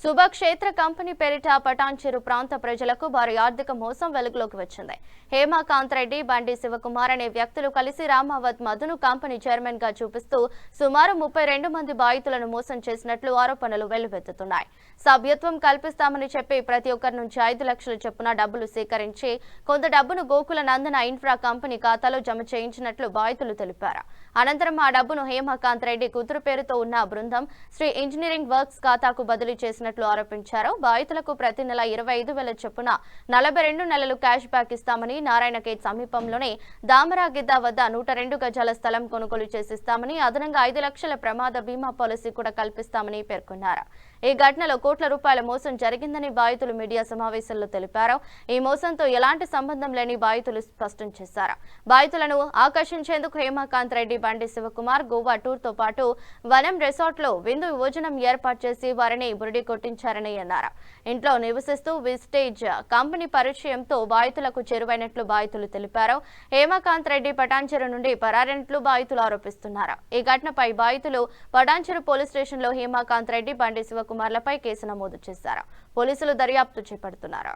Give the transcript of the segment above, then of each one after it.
శుభక్షేత్ర company పేరిట పటాన్చెరు ప్రాంత ప్రజలకు భారీ ఆర్థిక మోసం వెలుగులోకి వచ్చింది. హేమకాంత్ రెడ్డి, బండి శివకుమార్ అనే వ్యక్తులు కలిసి రామావత్ మధును కంపెనీ చైర్మన్ గా చూపిస్తూ సుమారు 32 మంది బాధితులను మోసం చేసినట్లు ఆరోపణలు వెల్లువెత్తుతున్నాయి. సభ్యత్వం కల్పిస్తామని చెప్పి ప్రతి ఒక్కరి నుంచి 5 లక్షల చొప్పున డబ్బులు సేకరించి కొంత డబ్బును గోకుల నందన ఇన్ఫ్రా కంపెనీ ఖాతాలో జమ చేయించినట్లు బాధితులు తెలిపారు. అనంతరం ఆ డబ్బును హేమకాంత్ రెడ్డి కూతురు పేరుతో ఉన్న బృందం శ్రీ ఇంజనీరింగ్ వర్క్స్ ఖాతాకు బదిలీ చేసినట్లు ఆరోపించారు. బాధితులకు ప్రతి నెల 25,000 చొప్పున 42 నెలలు క్యాష్ బ్యాక్ ఇస్తామని, నారాయణ గేట్ సమీపంలోనే దామరాగిద్ద వద్ద 102 గజాల స్థలం కొనుగోలు చేసిస్తామని, అదనంగా 5 లక్షల ప్రమాద బీమా పాలసీ కూడా కల్పిస్తామని పేర్కొన్నారు. ఈ ఘటనలో కోట్ల రూపాయల మోసం జరిగిందని బాధితులు మీడియా సమావేశంలో తెలిపారు. ఈ మోసంతో ఎలాంటి సంబంధం లేని బాధితులు స్పష్టం చేశారు. బాధితులను ఆకర్షించేందుకు హేమకాంత్ రెడ్డి, బండి శివకుమార్ గోవా టూర్ తో పాటు వనం రిసార్ట్ లో విందు భోజనం ఏర్పాటు చేసి వారిని బురిడి కొట్టించారని అన్నారు. ఇంట్లో నివసిస్తూ విస్టేజ్ కంపెనీ పరిచయంతో బాధితులకు చేరువైనట్లు బాధితులు తెలిపారు. హేమకాంత్ రెడ్డి పటాన్చెరు నుండి పరారైనట్లు బాధితులు ఆరోపిస్తున్నారు. ఈ ఘటనపై బాధితులు పటాన్చెరు పోలీస్ స్టేషన్ లో హేమకాంత్ రెడ్డి, బండి శివకుమార్లపై కేసు నమోదు చేశారు. పోలీసులు దర్యాప్తు చేపడుతున్నారు.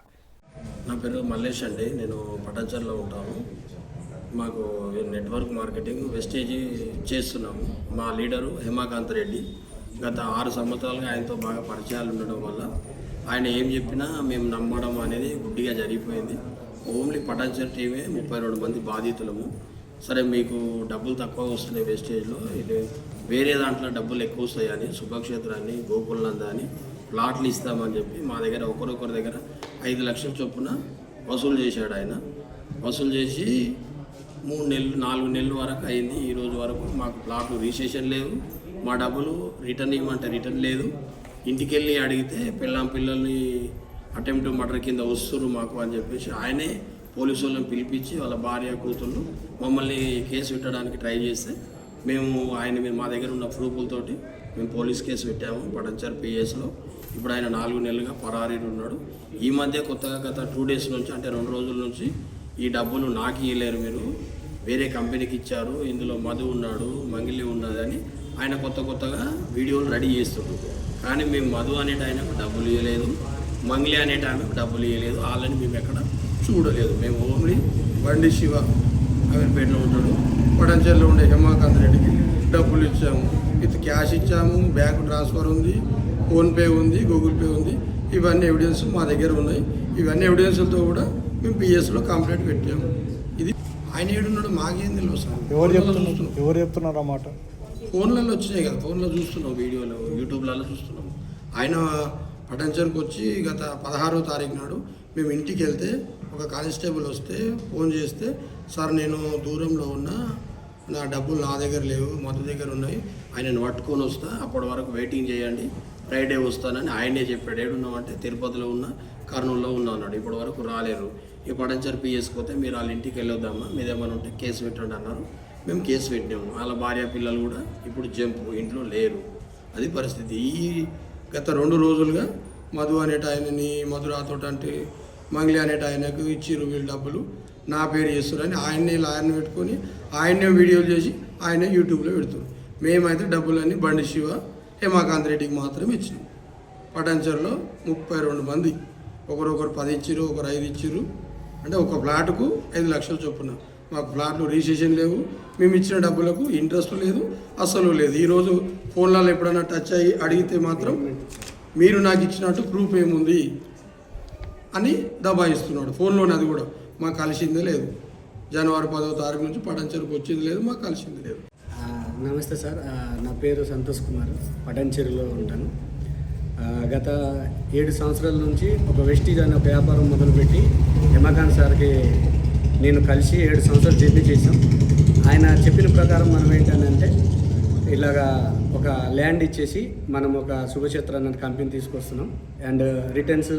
నా పేరు మల్లేష్ అండి. నేను పటాన్చెరులో ఉంటాను. మాకు నెట్వర్క్ మార్కెటింగ్ వెస్టేజ్ చేస్తున్నాము. మా లీడరు హేమకాంత్ రెడ్డి. గత 6 సంవత్సరాలుగా ఆయనతో బాగా పరిచయాలు ఉండడం వల్ల ఆయన ఏం చెప్పినా మేము నమ్మడం అనేది గుడ్డిగా జరిగిపోయింది. ఓన్లీ పటాన్చెరు టీమే 32 మంది బాధితులము. సరే, మీకు డబ్బులు తక్కువ వస్తున్నాయి వెస్టేజ్లో, ఇది వేరే దాంట్లో డబ్బులు ఎక్కువ వస్తాయని శుభక్షేత్రాన్ని, గోకులందాన్ని ప్లాట్లు ఇస్తామని చెప్పి మా దగ్గర ఒకరొకరి దగ్గర 5 లక్షల చొప్పున వసూలు చేశాడు. ఆయన వసూలు చేసి 3 నెలలు 4 నెలల వరకు అయింది. ఈ రోజు వరకు మాకు ప్లాట్లు రిజిస్ట్రేషన్ లేదు, మా డబ్బులు రిటర్న్ ఇవ్వమంటే రిటర్న్ లేదు. ఇంటికి వెళ్ళి అడిగితే పిల్లల్ని అటెంప్ట్ మర్డర్ కింద వస్తున్నారు మాకు అని చెప్పేసి ఆయనే పోలీసు వాళ్ళని పిలిపించి వాళ్ళ భార్య కూతుళ్ళు మమ్మల్ని కేసు పెట్టడానికి ట్రై చేస్తే మేము మా దగ్గర ఉన్న ప్రూఫ్లతోటి మేము పోలీస్ కేసు పెట్టాము పటాన్చెరు పిఎస్లో. ఇప్పుడు ఆయన 4 నెలలుగా పరారీలు ఉన్నాడు. ఈ మధ్య కొత్తగా గత 2 డేస్ నుంచి, అంటే 2 రోజుల నుంచి ఈ డబ్బులు నాకు ఇవ్వలేరు, మీరు వేరే కంపెనీకి ఇచ్చారు, ఇందులో మధు ఉన్నాడు, మంగిలి ఉన్నదని ఆయన కొత్తగా వీడియోలు రెడీ చేస్తుండ్రు. కానీ మేము మధు అనేటి ఆయనకు డబ్బులు ఇవ్వలేదు, మంగిలి అనేటి ఆయనకు డబ్బులు ఇవ్వలేదు. వాళ్ళని మేము ఎక్కడ చూడలేదు. మేము ఓన్లీ బండి శివ అమీర్పేటలో ఉంటాడు, పటాన్చెరులో ఉండే హేమకాంత్ రెడ్డికి డబ్బులు ఇచ్చాము. విత్ క్యాష్ ఇచ్చాము, బ్యాంక్ ట్రాన్స్ఫర్ ఉంది, ఫోన్పే ఉంది, గూగుల్ పే ఉంది. ఇవన్నీ ఎవిడెన్స్ మా దగ్గర ఉన్నాయి. ఇవన్నీ ఎవిడెన్స్లతో కూడా మేము పిఎస్లో కంప్లైంట్ పెట్టాము. ఇది ఆయన ఏడున్నాడు మాకేం తెలియదు. ఎవరు చెప్తున్నారు అన్నమాట? ఫోన్లలో వచ్చినాయి కదా, ఫోన్లో చూస్తున్నాం, వీడియోలో యూట్యూబ్లలో చూస్తున్నాం. ఆయన పటాన్చెరుకు వచ్చి గత 16వ తారీఖు నాడు మేము ఇంటికి వెళ్తే ఒక కానిస్టేబుల్ వస్తే ఫోన్ చేస్తే, సార్ నేను దూరంలో ఉన్నా, నా డబ్బులు నా దగ్గర లేవు, మధు దగ్గర ఉన్నాయి, ఆయనను పట్టుకొని వస్తా, అప్పటి వరకు వెయిటింగ్ చేయండి, ఫ్రైడే వస్తానని ఆయనే చెప్పాడు. ఏడున్నామంటే తిరుపతిలో ఉన్నా, కర్నూలులో ఉన్నా అన్నాడు. ఇప్పటి వరకు రాలేరు. ఈ పటాన్చెరు పిఎస్కి పోతే మీరు వాళ్ళ ఇంటికి వెళ్ళొద్దామా, మీదేమైనా ఉంటే కేసు పెట్టండి అన్నారు. మేము కేసు పెట్టినాము. వాళ్ళ భార్య పిల్లలు కూడా ఇప్పుడు ఇంట్లో లేరు. అది పరిస్థితి. ఈ గత 2 రోజులుగా మధు అనేట ఆయనని, మధురాతోట అంటే మంగ్లీ అనేట ఆయనకు ఇచ్చిర్రు వీళ్ళు డబ్బులు, నా పేరు చేస్తున్నారని ఆయన్నే లాయర్ని పెట్టుకొని ఆయన్నే వీడియోలు చేసి ఆయనే యూట్యూబ్లో పెడుతున్నారు. మేమైతే డబ్బులన్నీ బండి శివ, హేమకాంత్ రెడ్డికి మాత్రమే ఇచ్చినాం. పటాన్చెరులో 32 మంది, ఒకరు 10 ఇచ్చిర్రు, ఒకరు 5 ఇచ్చిర్రు. అంటే ఒక ఫ్లాట్కు 5 లక్షల చొప్పున. మాకు ఫ్లాట్లు రిజిస్ట్రేషన్ లేవు, మేము ఇచ్చిన డబ్బులకు ఇంట్రెస్ట్ లేదు, అసలు లేదు. ఈరోజు ఫోన్లలో ఎప్పుడైనా టచ్ అయ్యి అడిగితే మాత్రం మీరు నాకు ఇచ్చినట్టు ప్రూఫ్ ఏముంది అని దబాయిస్తున్నాడు ఫోన్లోనే. అది కూడా మాకు కలిసిందే లేదు. జనవరి 10వ తారీఖు నుంచి పటాన్చెరుకు వచ్చింది లేదు, మాకు కలిసింది లేదు. నమస్తే సార్, నా పేరు సంతోష్ కుమార్, పటాన్చెరులో ఉంటాను. గత 7 సంవత్సరాల నుంచి ఒక వెస్టీజ్ అనే ఒక వ్యాపారం మొదలుపెట్టి హేమకాంత్ సార్కి నేను కలిసి 7 సంవత్సరాలు జర్నీ చేసాం. ఆయన చెప్పిన ప్రకారం మనం ఏంటంటే ఇలాగా ఒక ల్యాండ్ ఇచ్చేసి మనం ఒక శుభక్షేత్ర అన్న కంపెనీ తీసుకొస్తున్నాం, అండ్ రిటర్న్స్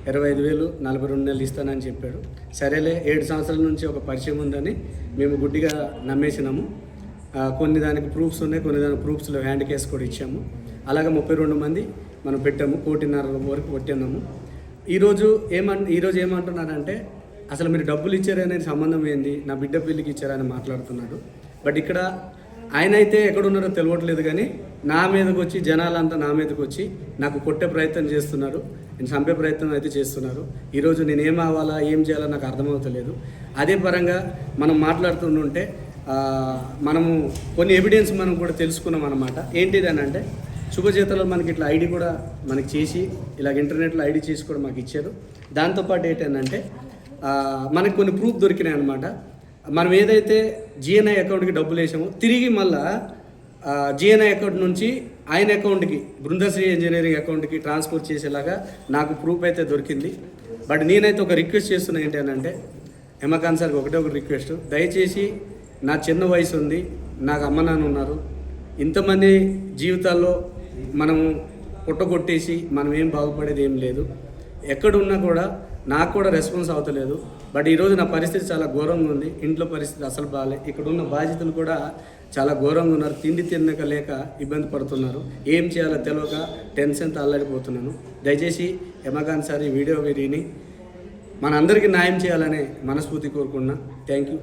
25,000 42 నెలలు ఇస్తానని చెప్పాడు. సరేలే, 7 సంవత్సరాల నుంచి ఒక పరిచయం ఉందని మేము గుడ్డిగా నమ్మేసినాము. కొన్ని దానికి ప్రూఫ్స్ ఉన్నాయి, కొన్ని దానికి ప్రూఫ్స్లో హ్యాండ్ కేసు కూడా ఇచ్చాము. అలాగే 32 మంది మనం పెట్టాము, 1.5 వరకు కొట్టినాము. ఈరోజు ఏమంటున్నారంటే అసలు మీరు డబ్బులు ఇచ్చారనేది సంబంధం ఏంది, నా బిడ్డ పెళ్ళికి ఇచ్చారని మాట్లాడుతున్నాడు. బట్ ఇక్కడ ఆయన అయితే ఎక్కడున్నారో తెలియట్లేదు, కానీ నా మీదకి వచ్చి జనాలంతా నా మీదకి వచ్చి నాకు కొట్టే ప్రయత్నం చేస్తున్నారు, నేను చంపే ప్రయత్నం అయితే చేస్తున్నారు. ఈరోజు నేను ఏం అవ్వాలా ఏం చేయాలో నాకు అర్థమవుతలేదు. అదే పరంగా మనం మాట్లాడుతుంటే మనము కొన్ని ఎవిడెన్స్ మనం కూడా తెలుసుకున్నాం అన్నమాట. ఏంటిది అని అంటే శుభచేతలో మనకి ఇట్లా ఐడి కూడా మనకి చేసి ఇలాగ ఇంటర్నెట్లో ఐడి చేసి కూడా మాకు ఇచ్చారు. దాంతోపాటు ఏంటంటే మనకి కొన్ని ప్రూఫ్ దొరికినాయి అనమాట. మనం ఏదైతే జిఎన్ఐ అకౌంట్కి డబ్బులు వేసామో తిరిగి మళ్ళా జిఎన్ఐ అకౌంట్ నుంచి ఆయన అకౌంట్కి బృందశ్రీ ఇంజనీరింగ్ అకౌంట్కి ట్రాన్స్ఫర్ చేసేలాగా నాకు ప్రూఫ్ అయితే దొరికింది. బట్ నేనైతే ఒక రిక్వెస్ట్ చేస్తున్నా ఏంటంటే హేమకాంత్ సార్కి ఒకటే ఒక రిక్వెస్ట్, దయచేసి నా చిన్న వయసు ఉంది, నాకు అమ్మ నాన్న ఉన్నారు, ఇంతమంది జీవితాల్లో మనము పుట్టగొట్టేసి మనం ఏం బాగుపడేది ఏం లేదు. ఎక్కడున్నా కూడా నాకు కూడా రెస్పాన్స్ అవుతలేదు. బట్ ఈరోజు నా పరిస్థితి చాలా ఘోరంగా ఉంది, ఇంట్లో పరిస్థితి అసలు బాగాలే, ఇక్కడ ఉన్న బాధ్యతలు కూడా చాలా ఘోరంగా ఉన్నారు, తిండి తినక లేక ఇబ్బంది పడుతున్నారు, ఏం చేయాలో తెలియక టెన్షన్తో అల్లాడిపోతున్నాను. దయచేసి హేమకాంత్ సార్ ఈ వీడియో విని మనందరికీ న్యాయం చేయాలనే మనస్ఫూర్తి కోరుకున్నా. Thank you.